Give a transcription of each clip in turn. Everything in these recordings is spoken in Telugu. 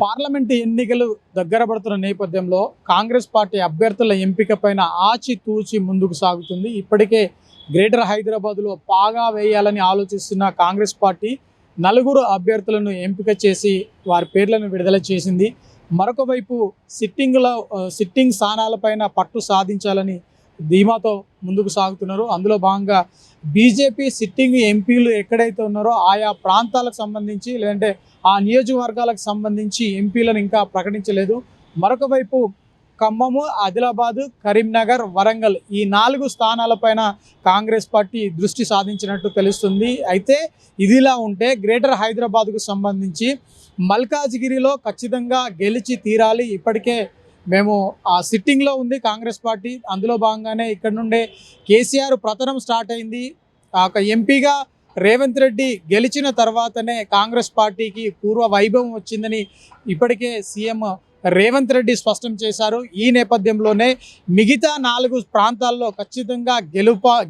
పార్లమెంటు ఎన్నికలు దగ్గర పడుతున్న నేపథ్యంలో కాంగ్రెస్ పార్టీ అభ్యర్థుల ఎంపిక పైన ఆచితూచి ముందుకు సాగుతుంది. ఇప్పటికే గ్రేటర్ హైదరాబాద్లో పాగా వేయాలని ఆలోచిస్తున్న కాంగ్రెస్ పార్టీ నలుగురు అభ్యర్థులను ఎంపిక చేసి వారి పేర్లను విడుదల చేసింది. మరొక వైపు సిట్టింగ్ స్థానాలపైన పట్టు సాధించాలని ధీమాతో ముందుకు సాగుతున్నారు. అందులో భాగంగా బీజేపీ సిట్టింగ్ ఎంపీలు ఎక్కడైతే ఉన్నారో ఆయా ప్రాంతాలకు సంబంధించి లేదంటే ఆ నియోజకవర్గాలకు సంబంధించి ఎంపీలను ఇంకా ప్రకటించలేదు. మరొక వైపు ఖమ్మము, ఆదిలాబాదు, కరీంనగర్, వరంగల్ ఈ 4 స్థానాలపైన కాంగ్రెస్ పార్టీ దృష్టి సాధించినట్టు తెలుస్తుంది. అయితే ఇదిలా ఉంటే గ్రేటర్ హైదరాబాద్కు సంబంధించి మల్కాజ్గిరిలో ఖచ్చితంగా గెలిచి తీరాలి. ఇప్పటికే మేము ఆ సిట్టింగ్లో ఉంది కాంగ్రెస్ పార్టీ. అందులో భాగంగానే ఇక్కడ నుండే కేసీఆర్ ప్రతనం స్టార్ట్ అయింది. ఒక ఎంపీగా రేవంత్ రెడ్డి గెలిచిన తర్వాతనే కాంగ్రెస్ పార్టీకి పూర్వ వైభవం వచ్చిందని ఇప్పటికే సీఎం రేవంత్ రెడ్డి స్పష్టం చేశారు. ఈ నేపథ్యంలోనే మిగతా 4 ప్రాంతాల్లో ఖచ్చితంగా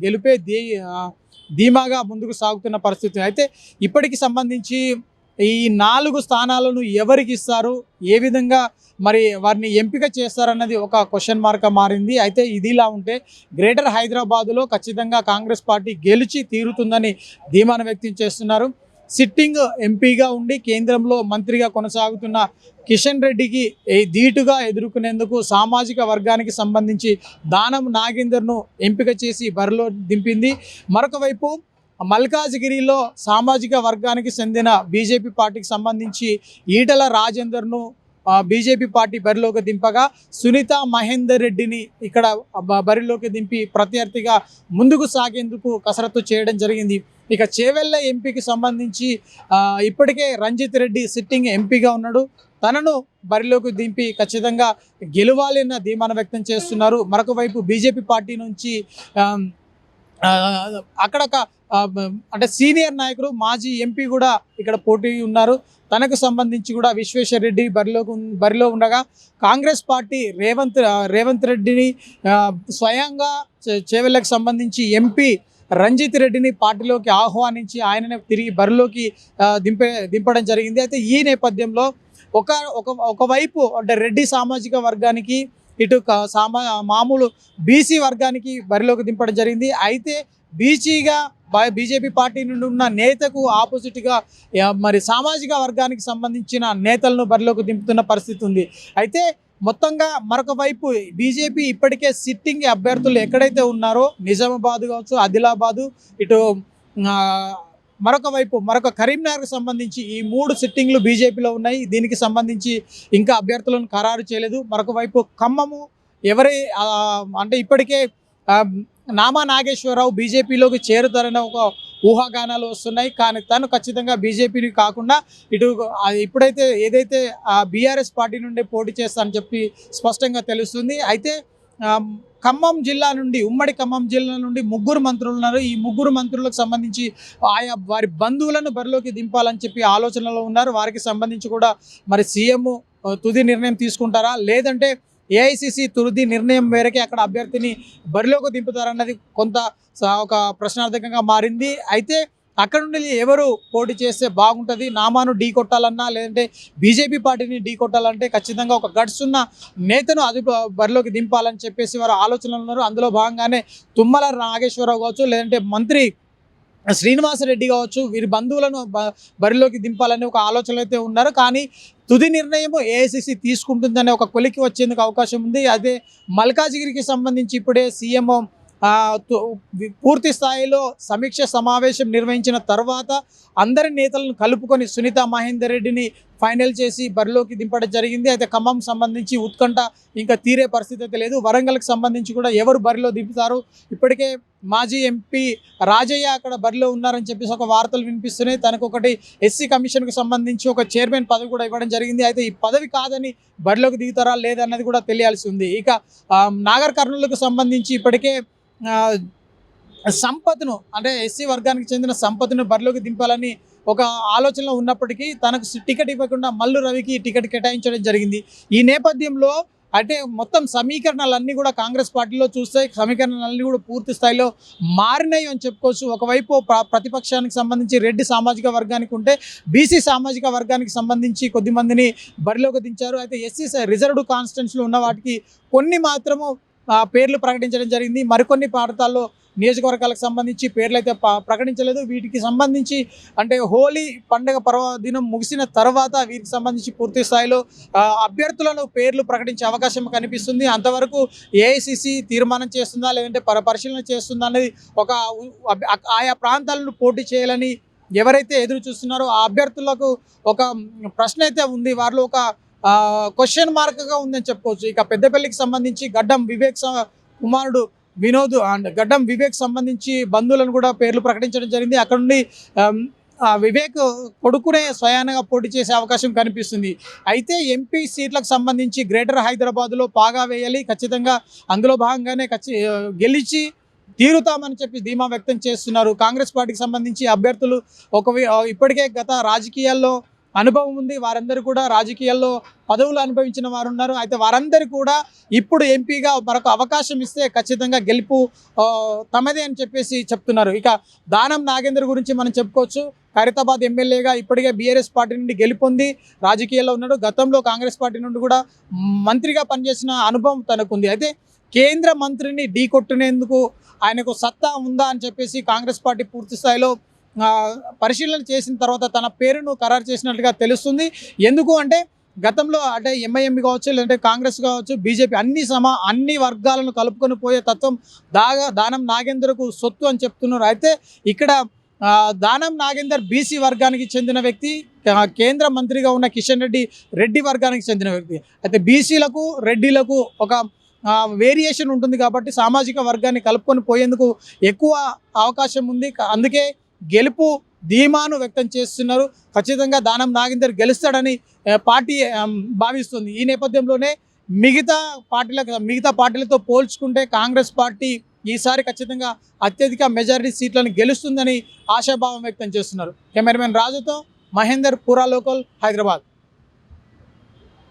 గెలుపే ధీమాగా ముందుకు సాగుతున్న పరిస్థితి. అయితే ఇప్పటికి సంబంధించి ఈ 4 స్థానాలను ఎవరికి ఇస్తారు, ఏ విధంగా మరి వారిని ఎంపిక చేస్తారన్నది ఒక క్వశ్చన్ మార్క్గా మారింది. అయితే ఇదిలా ఉంటే గ్రేటర్ హైదరాబాదులో ఖచ్చితంగా కాంగ్రెస్ పార్టీ గెలిచి తీరుతుందని ధీమాను వ్యక్తం చేస్తున్నారు. సిట్టింగ్ ఎంపీగా ఉండి కేంద్రంలో మంత్రిగా కొనసాగుతున్న కిషన్ రెడ్డికి ధీటుగా ఎదుర్కొనేందుకు సామాజిక వర్గానికి సంబంధించి దానం నాగేందర్ను ఎంపిక చేసి బరిలో దింపింది. మరొక వైపు మల్కాజ్గిరిలో సామాజిక వర్గానికి చెందిన బీజేపీ పార్టీకి సంబంధించి ఈటల రాజేందర్ను బీజేపీ పార్టీ బరిలోకి దింపగా సునీత మహేందర్ రెడ్డిని ఇక్కడ బరిలోకి దింపి ప్రత్యర్థిగా ముందుకు సాగేందుకు కసరత్తు చేయడం జరిగింది. ఇక చేవెళ్ళ ఎంపీకి సంబంధించి ఇప్పటికే రంజిత్ రెడ్డి సిట్టింగ్ ఎంపీగా ఉన్నాడు. తనను బరిలోకి దింపి ఖచ్చితంగా గెలవాలి అన్న ధీమాను వ్యక్తం చేస్తున్నారు. మరొక వైపు బీజేపీ పార్టీ నుంచి అక్కడ అంటే సీనియర్ నాయకుడు మాజీ ఎంపీ కూడా ఇక్కడ పోటీ ఉన్నారు. తనకు సంబంధించి కూడా విశ్వేశ్వర్ రెడ్డి బరిలో ఉండగా కాంగ్రెస్ పార్టీ రేవంత్ రెడ్డిని స్వయంగా చేవెళ్ళకు సంబంధించి ఎంపీ రంజిత్ రెడ్డిని పార్టీలోకి ఆహ్వానించి ఆయననే తిరిగి బరిలోకి దింపడం జరిగింది. అయితే ఈ నేపథ్యంలో ఒకవైపు అంటే రెడ్డి సామాజిక వర్గానికి ఇటు మామూలు బీసీ వర్గానికి బరిలోకి దింపడం జరిగింది. అయితే బీజేపీ పార్టీ నుండి ఉన్న నేతకు ఆపోజిట్గా మరి సామాజిక వర్గానికి సంబంధించిన నేతలను బరిలోకి దింపుతున్న పరిస్థితి ఉంది. అయితే మొత్తంగా మరొక వైపు బీజేపీ ఇప్పటికే సిట్టింగ్ అభ్యర్థులు ఎక్కడైతే ఉన్నారో నిజామాబాద్ కావచ్చు, ఆదిలాబాదు, ఇటు మరొక కరీంనగర్కి సంబంధించి ఈ 3 సిట్టింగ్లు బీజేపీలో ఉన్నాయి. దీనికి సంబంధించి ఇంకా అభ్యర్థులను ఖరారు చేయలేదు. మరొక వైపు ఖమ్మము అంటే ఇప్పటికే నామా నాగేశ్వరరావు బీజేపీలోకి చేరుతారనే ఒక ఊహాగానాలు వస్తున్నాయి. కానీ తను ఖచ్చితంగా బీజేపీని కాకుండా ఇప్పుడైతే ఏదైతే బీఆర్ఎస్ పార్టీ నుండి పోటీ చేస్తానని చెప్పి స్పష్టంగా తెలుస్తుంది. అయితే ఖమ్మం జిల్లా నుండి ఉమ్మడి ఖమ్మం జిల్లా నుండి 3 మంత్రులు ఉన్నారు. ఈ 3 మంత్రులకు సంబంధించి వారి బంధువులను బరిలోకి దింపాలని చెప్పి ఆలోచనలో ఉన్నారు. వారికి సంబంధించి కూడా మరి సీఎం తుది నిర్ణయం తీసుకుంటారా, లేదంటే ఏఐసిసి తుది నిర్ణయం మేరకే అక్కడ అభ్యర్థిని బరిలోకి దింపుతారన్నది ఒక ప్రశ్నార్థకంగా మారింది. అయితే అక్కడ నుండి ఎవరు పోటీ చేస్తే బాగుంటుంది, నామాను ఢీ కొట్టాలన్నా లేదంటే బీజేపీ పార్టీని ఢీ కొట్టాలంటే ఖచ్చితంగా ఒక గట్స్ ఉన్న నేతను బరిలోకి దింపాలని చెప్పేసి వారు ఆలోచనలు ఉన్నారు. అందులో భాగంగానే తుమ్మల నాగేశ్వరరావు కావచ్చు, లేదంటే మంత్రి శ్రీనివాసరెడ్డి కావచ్చు, వీరి బంధువులను బరిలోకి దింపాలని ఒక ఆలోచనలు అయితే ఉన్నారు. కానీ తుది నిర్ణయం ఏఐసిసి తీసుకుంటుందనే ఒక కొలికి వచ్చేందుకు అవకాశం ఉంది. అదే మల్కాజ్గిరికి సంబంధించి ఇప్పుడే సీఎం పూర్తి స్థాయిలో సమీక్ష సమావేశం నిర్వహించిన తర్వాత అందరి నేతలను కలుపుకొని సునీత మహేందర్ రెడ్డిని ఫైనల్ చేసి బరిలోకి దింపడం జరిగింది. అయితే ఖమ్మం సంబంధించి ఉత్కంఠ ఇంకా తీరే పరిస్థితి అయితే లేదు. వరంగల్కి సంబంధించి కూడా ఎవరు బరిలో దింపుతారు, ఇప్పటికే మాజీ ఎంపీ రాజయ్య అక్కడ బరిలో ఉన్నారని చెప్పేసి ఒక వార్తలు వినిపిస్తున్నాయి. తనకు ఒకటి ఎస్సీ కమిషన్కు సంబంధించి ఒక చైర్మన్ పదవి కూడా ఇవ్వడం జరిగింది. అయితే ఈ పదవి కాదని బరిలోకి దిగుతారా లేదన్నది కూడా తెలియాల్సి ఉంది. ఇక నాగర్ కర్నూలుకు సంబంధించి ఇప్పటికే సంపత్ను అంటే ఎస్సీ వర్గానికి చెందిన సంపత్ను బరిలోకి దింపాలని ఒక ఆలోచనలో ఉన్నప్పటికీ తనకు టికెట్ ఇవ్వకుండా మల్లు రవికి టికెట్ కేటాయించడం జరిగింది. ఈ నేపథ్యంలో అంటే మొత్తం సమీకరణాలన్నీ కూడా కాంగ్రెస్ పార్టీలో చూస్తే సమీకరణాలన్నీ కూడా పూర్తి స్థాయిలో మారినాయి అని చెప్పుకోవచ్చు. ఒకవైపు ప్రతిపక్షానికి సంబంధించి రెడ్డి సామాజిక వర్గానికి ఉంటే బీసీ సామాజిక వర్గానికి సంబంధించి కొద్దిమందిని బరిలోకి దించారు. అయితే ఎస్సీ రిజర్వ్డ్ కాన్స్టిట్యున్సీలో ఉన్న వాటికి కొన్ని మాత్రము పేర్లు ప్రకటించడం జరిగింది. మరికొన్ని ప్రాంతాల్లో నియోజకవర్గాలకు సంబంధించి పేర్లు అయితే ప్రకటించలేదు. వీటికి సంబంధించి అంటే హోలీ పండుగ పర్వదినం ముగిసిన తర్వాత వీరికి సంబంధించి పూర్తి స్థాయిలో అభ్యర్థులను పేర్లు ప్రకటించే అవకాశం కనిపిస్తుంది. అంతవరకు ఏఐసిసి తీర్మానం చేస్తుందా లేదంటే పరిశీలన చేస్తుందా అనేది ఆయా ప్రాంతాలను పోటీ చేయాలని ఎవరైతే ఎదురు చూస్తున్నారో ఆ అభ్యర్థులకు ఒక ప్రశ్న అయితే ఉంది. వారిలో ఒక క్వశ్చన్ మార్క్గా ఉందని చెప్పుకోవచ్చు. ఇక పెద్దపల్లికి సంబంధించి గడ్డం వివేక్ కుమారుడు వినోద్ అండ్ గడ్డం వివేక్ సంబంధించి బంధువులను కూడా పేర్లు ప్రకటించడం జరిగింది. అక్కడ నుండి వివేక్ కొడుకునే స్వయానంగా పోటీ చేసే అవకాశం కనిపిస్తుంది. అయితే ఎంపీ సీట్లకు సంబంధించి గ్రేటర్ హైదరాబాద్లో పాగా వేయాలి, ఖచ్చితంగా అందులో భాగంగానే గెలిచి తీరుతామని చెప్పి ధీమా వ్యక్తం చేస్తున్నారు కాంగ్రెస్ పార్టీకి సంబంధించి అభ్యర్థులు. ఇప్పటికే గత రాజకీయాల్లో అనుభవం ఉంది, వారందరూ కూడా రాజకీయాల్లో పదవులు అనుభవించిన వారు ఉన్నారు. అయితే వారందరూ కూడా ఇప్పుడు ఎంపీగా మరొక అవకాశం ఇస్తే ఖచ్చితంగా గెలుపు తమదే అని చెప్పేసి చెప్తున్నారు. ఇక దానం నాగేందర్ గురించి మనం చెప్పుకోవచ్చు. ఖైరతాబాద్ ఎమ్మెల్యేగా ఇప్పటికే బీఆర్ఎస్ పార్టీ నుండి గెలుపొంది రాజకీయాల్లో ఉన్నాడు. గతంలో కాంగ్రెస్ పార్టీ నుండి కూడా మంత్రిగా పనిచేసిన అనుభవం తనకుంది. అయితే కేంద్ర మంత్రిని ఢీకొట్టునేందుకు ఆయనకు సత్తా ఉందా అని చెప్పేసి కాంగ్రెస్ పార్టీ పూర్తి స్థాయిలో పరిశీలన చేసిన తర్వాత తన పేరును ఖరారు చేసినట్లుగా తెలుస్తుంది. ఎందుకు అంటే గతంలో అంటే ఎంఐఎం కావచ్చు లేదంటే కాంగ్రెస్ కావచ్చు బీజేపీ అన్ని వర్గాలను కలుపుకొని పోయే తత్వం దానం నాగేందర్కు సొత్తు అని చెప్తున్నారు. అయితే ఇక్కడ దానం నాగేందర్ బీసీ వర్గానికి చెందిన వ్యక్తి, కేంద్ర మంత్రిగా ఉన్న కిషన్ రెడ్డి వర్గానికి చెందిన వ్యక్తి. అయితే బీసీలకు రెడ్డిలకు ఒక వేరియేషన్ ఉంటుంది కాబట్టి సామాజిక వర్గాన్ని కలుపుకొని పోయేందుకు ఎక్కువ అవకాశం ఉంది. అందుకే గెలుపు ధీమాను వ్యక్తం చేస్తున్నారు. ఖచ్చితంగా దానం నాగేందర్ గెలుస్తాడని పార్టీ భావిస్తుంది. ఈ నేపథ్యంలోనే మిగతా పార్టీలతో పోల్చుకుంటే కాంగ్రెస్ పార్టీ ఈసారి ఖచ్చితంగా అత్యధిక మెజారిటీ సీట్లను గెలుస్తుందని ఆశాభావం వ్యక్తం చేస్తున్నారు. కెమెరామెన్ రాజుతో మహేందర్, పూరా లోకల్, హైదరాబాద్.